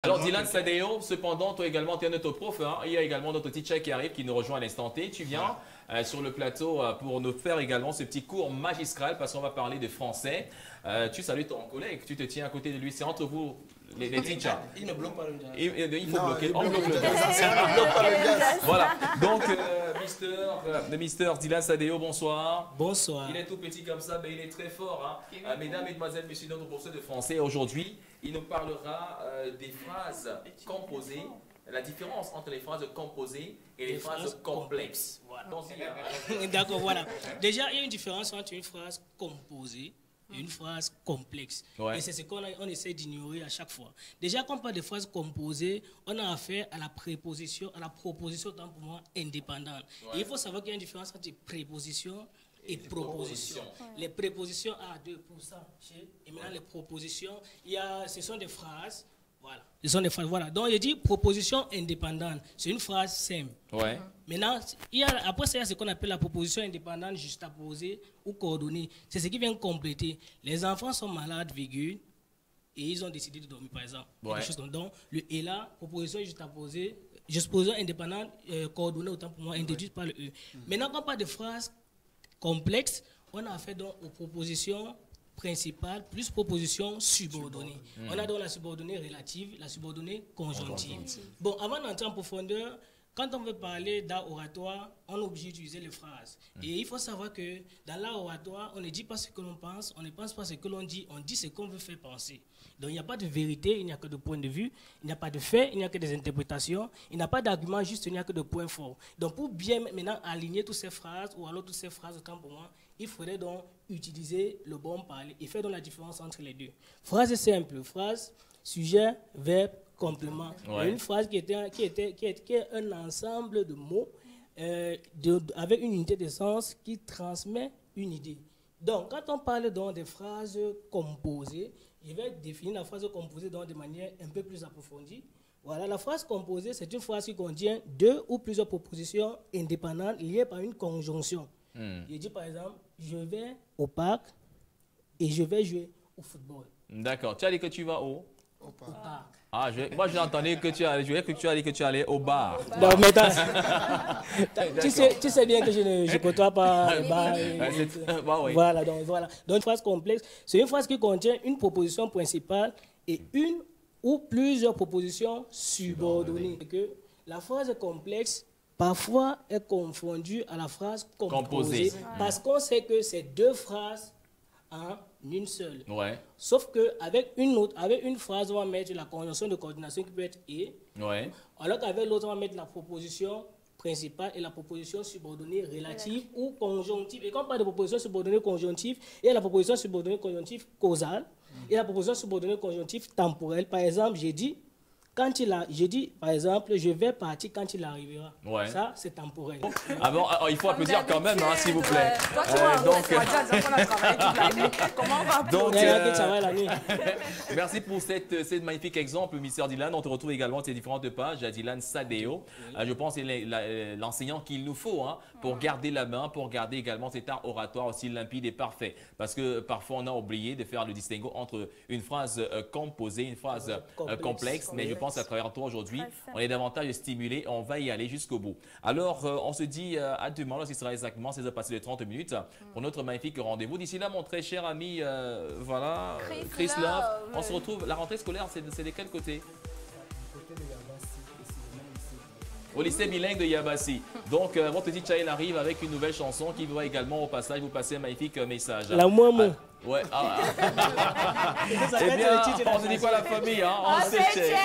Alors Dylan Sadeo, cependant, toi également, tu es notre prof. Hein. Il y a également notre teacher qui arrive, qui nous rejoint à l'instant T. Tu viens sur le plateau pour nous faire également ce petit cours magistral parce qu'on va parler de français. Tu salues ton collègue, tu te tiens à côté de lui. C'est entre vous, les teachers. Il ne bloque pas le jazz. Il faut bloquer. On bloque le jazz. Voilà. Donc, Mister Dylan Sadeo, bonsoir. Bonsoir. Il est tout petit comme ça, mais il est très fort. Hein. Mesdames, Mesdemoiselles, Messieurs, notre professeur de français aujourd'hui, il nous parlera des phrases composées, la différence entre les phrases composées et les phrases complexes. Voilà. D'accord, voilà. Déjà, il y a une différence entre une phrase composée et une phrase complexe. Ouais. Et c'est ce qu'on essaie d'ignorer à chaque fois. Déjà, quand on parle de phrases composées, on a affaire à la préposition, à la proposition, tant pour moi, indépendante. Ouais. Et il faut savoir qu'il y a une différence entre préposition et propositions. Les prépositions A2 pour ça. Et maintenant, les propositions, ce sont des phrases. Voilà. Ce sont des phrases. Voilà. Donc, il dit proposition indépendante. C'est une phrase simple. Ouais. Maintenant, après ça, il y a ce qu'on appelle la proposition indépendante juxtaposée ou coordonnée. C'est ce qui vient compléter. Les enfants sont malades, virgule, et ils ont décidé de dormir, par exemple. Ouais. Donc, le et là, proposition juxtaposée, juxtaposition indépendante, coordonnée, autant pour moi, introduite par le E. Maintenant, quand on parle de phrases complexes, on a affaire donc aux propositions principale plus proposition subordonnée. On a donc la subordonnée relative, la subordonnée conjonctive. Bon, avant d'entrer en profondeur, quand on veut parler d'art oratoire, on est obligé d'utiliser les phrases. Et il faut savoir que dans l'art oratoire, on ne dit pas ce que l'on pense, on ne pense pas ce que l'on dit, on dit ce qu'on veut faire penser. Donc il n'y a pas de vérité, il n'y a que de points de vue, il n'y a pas de faits, il n'y a que des interprétations, il n'y a pas d'argument, juste il n'y a que de points forts. Donc pour bien maintenant aligner toutes ces phrases, ou alors toutes ces phrases, autant pour moi, il faudrait donc utiliser le bon parler et faire donc la différence entre les deux. Phrase simple, phrase, sujet, verbe, complément. Ouais. Une phrase qui est un ensemble de mots avec une unité de sens qui transmet une idée. Donc, quand on parle donc des phrases composées, je vais définir la phrase composée donc de manière un peu plus approfondie. Voilà, la phrase composée, c'est une phrase qui contient deux ou plusieurs propositions indépendantes liées par une conjonction. Je dis par exemple, je vais au parc et je vais jouer au football. D'accord. Tu as dit que tu vas où? Au parc. Ah, moi j'ai entendu que tu allais jouer, que tu as dit que tu allais au bar. Non, mais tu sais bien que je ne côtoie pas le bar. Voilà, donc voilà. Donc une phrase complexe, c'est une phrase qui contient une proposition principale et une ou plusieurs propositions subordonnées. Que la phrase complexe parfois est confondue à la phrase composée. Parce qu'on sait que c'est deux phrases en une seule. Ouais. Sauf qu'avec une phrase, on va mettre la conjonction de coordination qui peut être et. Ouais. Alors qu'avec l'autre, on va mettre la proposition principale et la proposition subordonnée relative ou conjonctive. Et quand on parle de proposition subordonnée conjonctive, il y a la proposition subordonnée conjonctive causale et la proposition subordonnée conjonctive temporelle. Par exemple, j'ai dit, par exemple, je vais partir quand il arrivera. Ouais. Ça, c'est temporel. Ah bon, il faut applaudir quand même, hein, s'il vous plaît. Toi, tu vois, donc, on a travaillé toute la nuit. Comment on va applaudir? Merci pour cet magnifique exemple, Mr. Dylan. On te retrouve également sur différentes pages à Dylan Sadeo. Je pense que c'est l'enseignant qu'il nous faut pour garder la main, pour garder également cet art oratoire aussi limpide et parfait. Parce que parfois, on a oublié de faire le distinguo entre une phrase composée, une phrase complexe, mais je pense qu'à travers toi aujourd'hui, on est davantage stimulé, on va y aller jusqu'au bout. Alors, on se dit à demain, là, ce sera exactement 16h passées de 30 minutes pour notre magnifique rendez-vous. D'ici là, mon très cher ami, voilà, Chris Love, on se retrouve, la rentrée scolaire, c'est de quel côté? Au lycée bilingue de Yabassi. Donc, votre petit Chaël arrive avec une nouvelle chanson qui va également au passage vous passer un magnifique message. La Momo. Ouais. Eh bien, on se dit quoi la famille, hein? On se tient.